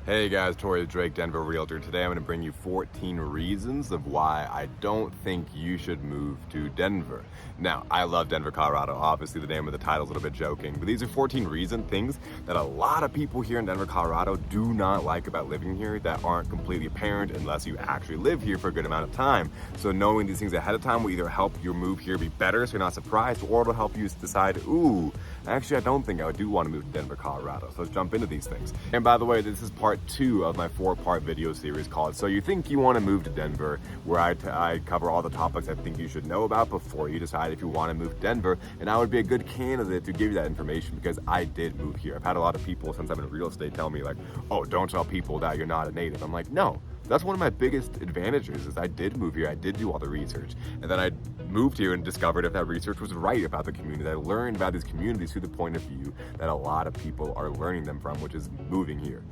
Hey guys, Torrey Drake, Denver Realtor. Today I'm going to bring you 14 reasons of why I don't think you should move to Denver. Now, I love Denver, Colorado. Obviously, the name of the title is a little bit joking, but these are 14 things that a lot of people here in Denver, Colorado do not like about living here that aren't completely apparent unless you actually live here for a good amount of time. So knowing these things ahead of time will either help your move here be better so you're not surprised, or it'll help you decide, ooh, actually I don't think I do want to move to Denver, Colorado. So let's jump into these things. And by the way, this is part 2 of my 4-part video series called So You Think You Want to Move to Denver, where I cover all the topics I think you should know about before you decide if you want to move to Denver. And I would be a good candidate to give you that information because I did move here. I've had a lot of people since I'm in real estate tell me like, oh, don't tell people that you're not a native. I'm like, no. That's one of my biggest advantages is I did move here, I did do all the research, and then I moved here and discovered if that research was right about the community. I learned about these communities through the point of view that a lot of people are learning them from, which is moving here.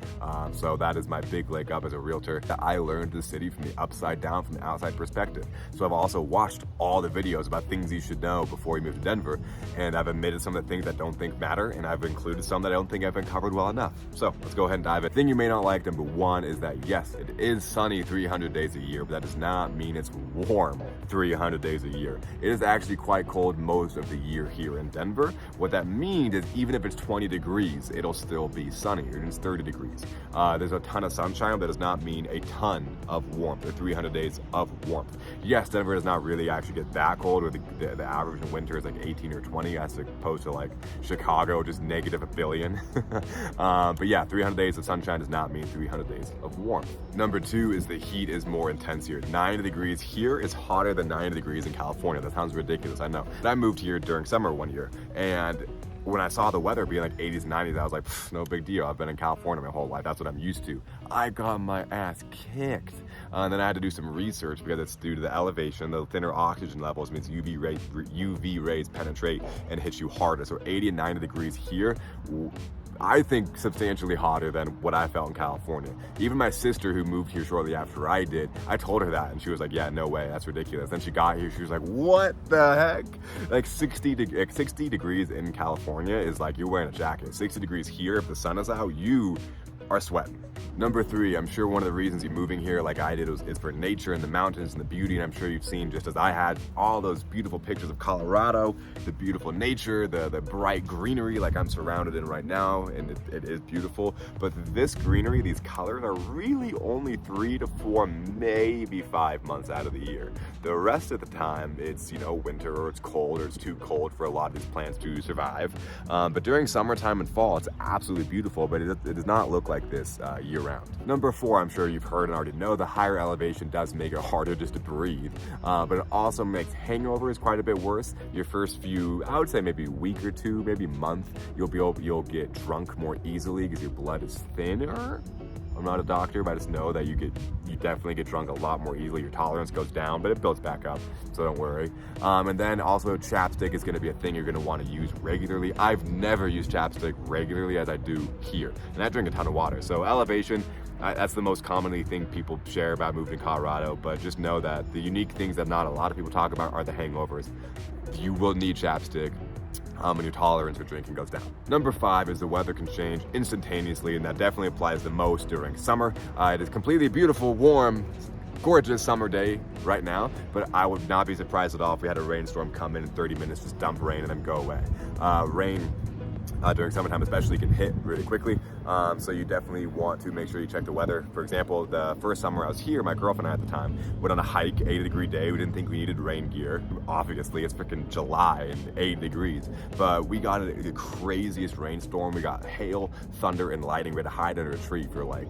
So that is my big leg up as a realtor. I learned the city from the upside down, from the outside perspective. So I've also watched all the videos about things you should know before you move to Denver, and I've omitted some of the things I don't think matter, and I've included some that I don't think I've been covered well enough. So let's go ahead and dive in. The thing you may not like, number 1, is that yes, it is sunny 300 days a year, but that does not mean it's warm 300 days a year. It is actually quite cold most of the year here in Denver. What that means is even if it's 20 degrees, it'll still be sunny, or it's 30 degrees. There's a ton of sunshine, but that does not mean a ton of warmth, or 300 days of warmth. Yes, Denver does not really actually get that cold, where the average in winter is like 18 or 20, as opposed to like Chicago, just negative a billion. But yeah, 300 days of sunshine does not mean 300 days of warmth. Number 2 is the heat is more intense here. 90 degrees here is hotter than 90 degrees in California. That sounds ridiculous, I know. But I moved here during summer one year, and when I saw the weather being like 80s and 90s, I was like, no big deal. I've been in California my whole life. That's what I'm used to. I got my ass kicked. And then I had to do some research because it's due to the elevation. The thinner oxygen levels means UV rays penetrate and hit you harder. So 80 and 90 degrees here, I think substantially hotter than what I felt in California. Even my sister, who moved here shortly after I did, I told her that, and she was like, yeah, no way, that's ridiculous. Then she got here, she was like, what the heck? Like 60 degrees in California is like you're wearing a jacket. 60 degrees here, if the sun is out, you are sweating. Number 3, I'm sure one of the reasons you're moving here like I did is for nature and the mountains and the beauty, and I'm sure you've seen, just as I had, all those beautiful pictures of Colorado, the beautiful nature, the bright greenery like I'm surrounded in right now, and it is beautiful. But this greenery, these colors, are really only 3 to 4, maybe 5 months out of the year. The rest of the time, it's, you know, winter, or it's cold, or it's too cold for a lot of these plants to survive. But during summertime and fall, it's absolutely beautiful, but it does not look like this year-round. Number 4, I'm sure you've heard and already know, the higher elevation does make it harder just to breathe, but it also makes hangovers quite a bit worse. Your first few, I would say maybe a week or 2, maybe a month, you'll get drunk more easily because your blood is thinner. I'm not a doctor, but I just know that you definitely get drunk a lot more easily. Your tolerance goes down, but it builds back up, so don't worry. And then also chapstick is gonna be a thing you're gonna wanna use regularly. I've never used chapstick regularly as I do here, and I drink a ton of water. So elevation, that's the most commonly thing people share about moving to Colorado, but just know that the unique things that not a lot of people talk about are the hangovers. You will need chapstick. And your tolerance for drinking goes down. Number 5 is the weather can change instantaneously, and that definitely applies the most during summer. It is completely beautiful, warm, gorgeous summer day right now, but I would not be surprised at all if we had a rainstorm come in 30 minutes, just dump rain and then go away. Rain during summertime especially can hit really quickly, so you definitely want to make sure you check the weather. For example, the first summer I was here, my girlfriend and I at the time went on a hike, 80-degree day. We didn't think we needed rain gear. Obviously, it's freaking July and 80 degrees, but we got the craziest rainstorm. We got hail, thunder, and lightning. We had to hide under a tree for like,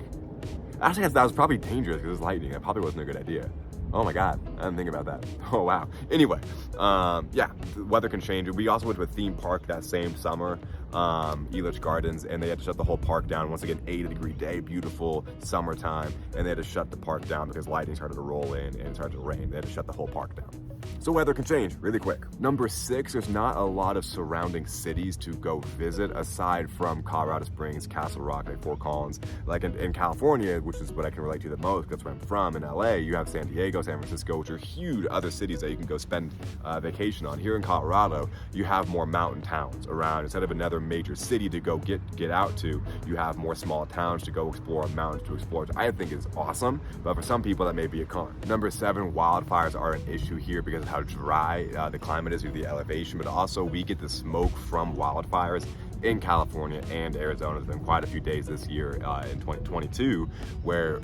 actually that was probably dangerous because it was lightning. That probably wasn't a good idea. Oh my God, I didn't think about that. Oh wow. Anyway, yeah, the weather can change. We also went to a theme park that same summer, Lush Gardens, and they had to shut the whole park down. Once again, 80-degree day, beautiful summertime, and they had to shut the park down because lightning started to roll in and it started to rain. They had to shut the whole park down. So weather can change really quick. Number 6, there's not a lot of surrounding cities to go visit aside from Colorado Springs, Castle Rock, and Fort Collins. Like in California, which is what I can relate to the most, that's where I'm from, in LA, you have San Diego, San Francisco, are huge other cities that you can go spend vacation on. Here in Colorado, you have more mountain towns around. Instead of another major city to go get out to, you have more small towns to go explore, mountains to explore, which I think is awesome, but for some people that may be a con. Number 7, wildfires are an issue here because of how dry the climate is due to the elevation, but also we get the smoke from wildfires in California and Arizona. There's been quite a few days this year in 2022 where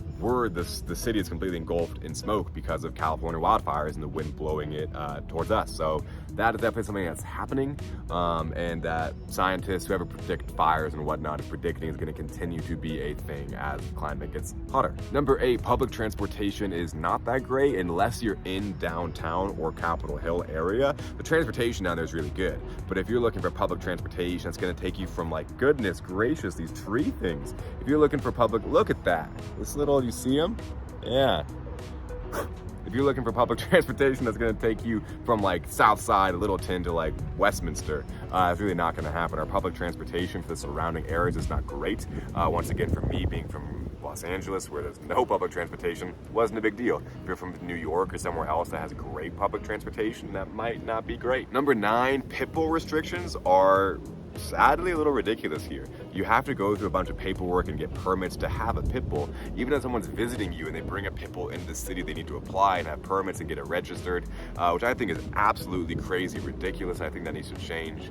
the city is completely engulfed in smoke because of California wildfires and the wind blowing it towards us. So that is definitely something that's happening, and that scientists, whoever predict fires and whatnot, is predicting is going to continue to be a thing as the climate gets hotter. Number 8, public transportation is not that great unless you're in downtown or Capitol Hill area. The transportation down there is really good, but if you're looking for public transportation, it's going to take you from, like, goodness gracious, these tree things. If you're looking for public, look at that. This little, you see them? Yeah. If you're looking for public transportation that's going to take you from, like, South Side, Littleton to, like, Westminster, it's really not going to happen. Our public transportation for the surrounding areas is not great. Once again, for me being from Los Angeles, where there's no public transportation, wasn't a big deal. If you're from New York or somewhere else that has great public transportation, that might not be great. Number 9, Pitbull restrictions are sadly a little ridiculous here. You have to go through a bunch of paperwork and get permits to have a Pitbull. Even if someone's visiting you and they bring a Pitbull into the city, they need to apply and have permits and get it registered, which I think is absolutely crazy, ridiculous. I think that needs to change.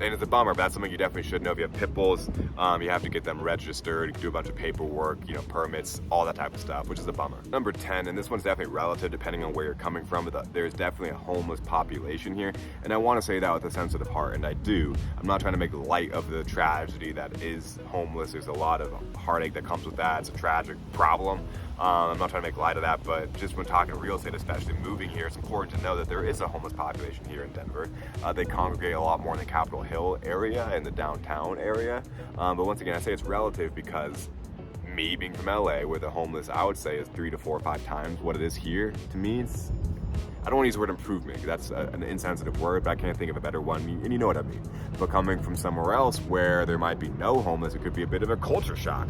And it's a bummer, but that's something you definitely should know. If you have pit bulls, you have to get them registered, do a bunch of paperwork, permits, all that type of stuff, which is a bummer. Number 10, and this one's definitely relative depending on where you're coming from, but there's definitely a homeless population here. And I want to say that with a sensitive heart, and I do. I'm not trying to make light of the tragedy that is homeless. There's a lot of heartache that comes with that. It's a tragic problem. I'm not trying to make light of that, but just when talking real estate, especially moving here, it's important to know that there is a homeless population here in Denver. They congregate a lot more in the Capitol Hill area and the downtown area. But once again, I say it's relative because me being from LA, where the homeless, I would say, is 3 to 4 or 5 times what it is here, to me, it's, I don't want to use the word improvement, because that's an insensitive word, but I can't think of a better one, and you know what I mean. But coming from somewhere else where there might be no homeless, it could be a bit of a culture shock.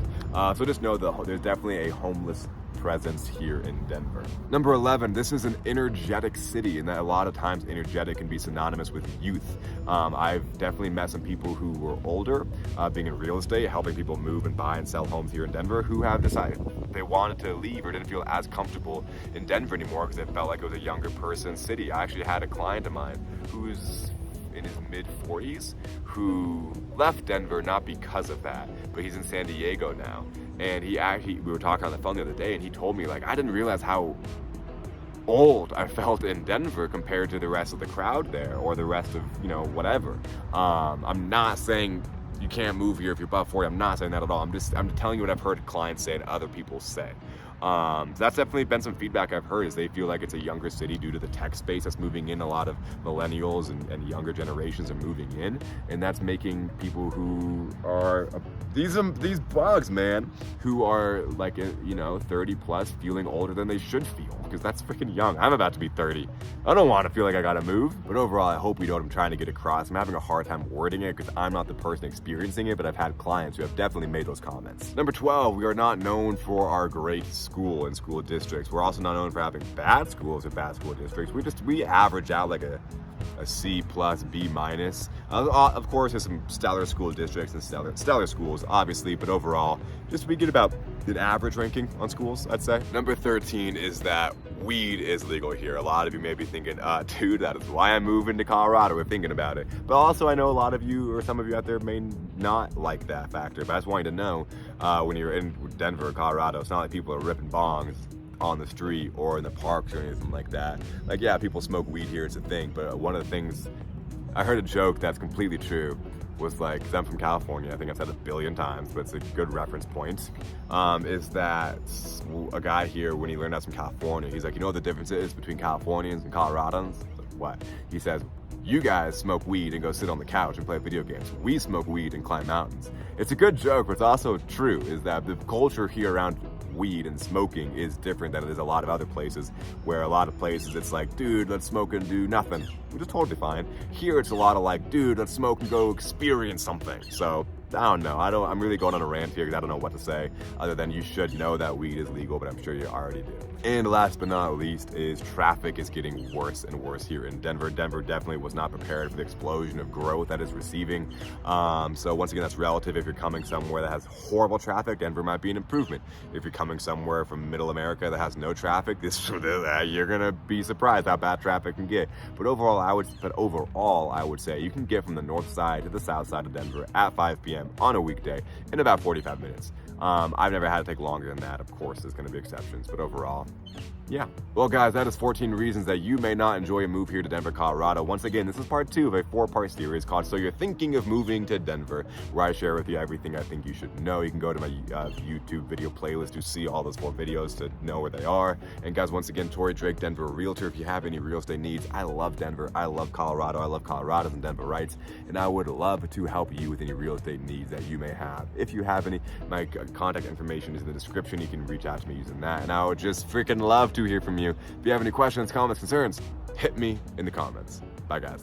So just know that there's definitely a homeless presence here in Denver. Number 11, this is an energetic city, and that a lot of times energetic can be synonymous with youth. I've definitely met some people who were older, being in real estate, helping people move and buy and sell homes here in Denver, who have decided they wanted to leave or didn't feel as comfortable in Denver anymore because it felt like it was a younger person's city. I actually had a client of mine who's in his mid-40s who left Denver not because of that, but he's in San Diego now. And we were talking on the phone the other day, and he told me, like, I didn't realize how old I felt in Denver compared to the rest of the crowd there, or the rest of, whatever. I'm not saying you can't move here if you're above 40. I'm not saying that at all. I'm telling you what I've heard clients say and other people say. So that's definitely been some feedback I've heard, is they feel like it's a younger city due to the tech space that's moving in. A lot of millennials and younger generations are moving in, and that's making people who are these bugs, man, who are like 30 plus feeling older than they should feel, because that's freaking young. I'm about to be 30. I don't want to feel like I gotta move, but overall I hope you know what I'm trying to get across. I'm having a hard time wording it because I'm not the person experiencing it, but I've had clients who have definitely made those comments. Number 12, we are not known for our great school and school districts. We're also not known for having bad schools or bad school districts. We average out like a C plus, B minus. Of course, there's some stellar school districts and stellar schools, obviously, but overall, we get about an average ranking on schools, I'd say. Number 13 is that weed is legal here. A lot of you may be thinking, dude, that is why I'm moving to Colorado. We're thinking about it. But also, I know a lot of you, or some of you out there, may not like that factor. But I just want you to know, when you're in Denver or Colorado, it's not like people are ripping bongs on the street or in the parks or anything like that. Like, yeah, people smoke weed here, it's a thing, but one of the things, I heard a joke that's completely true, was like, because I'm from California, I think I've said it 1 billion times, but it's a good reference point, is that a guy here, when he learned out from California, he's like, you know what the difference is between Californians and Coloradans? Like, what? He says, you guys smoke weed and go sit on the couch and play video games. We smoke weed and climb mountains. It's a good joke, but it's also true, is that the culture here around weed and smoking is different than it is a lot of other places, where a lot of places it's like, dude, let's smoke and do nothing, which is totally fine. Here it's a lot of like, dude, let's smoke and go experience something. So I don't know. I'm really going on a rant here because I don't know what to say other than you should know that weed is legal, but I'm sure you already do. And last but not least is traffic is getting worse and worse here in Denver. Denver definitely was not prepared for the explosion of growth that it's receiving. So once again, that's relative. If you're coming somewhere that has horrible traffic, Denver might be an improvement. If you're coming somewhere from middle America that has no traffic, you're gonna be surprised how bad traffic can get. But overall, I would say you can get from the north side to the south side of Denver at 5 p.m. on a weekday in about 45 minutes. I've never had to take longer than that. Of course, there's going to be exceptions, but overall, yeah. Well, guys, that is 14 reasons that you may not enjoy a move here to Denver, Colorado. Once again, this is part 2 of a 4-part series called So You're Thinking of Moving to Denver, where I share with you everything I think you should know. You can go to my YouTube video playlist to see all those 4 videos to know where they are. And guys, once again, Torrey Drake, Denver Realtor. If you have any real estate needs, I love Denver. I love Colorado. I love Colorados and Denverites. And I would love to help you with any real estate needs that you may have. If you have any, my contact information is in the description. You can reach out to me using that. And I would just freaking love to hear from you. If you have any questions, comments, concerns, hit me in the comments. Bye, guys.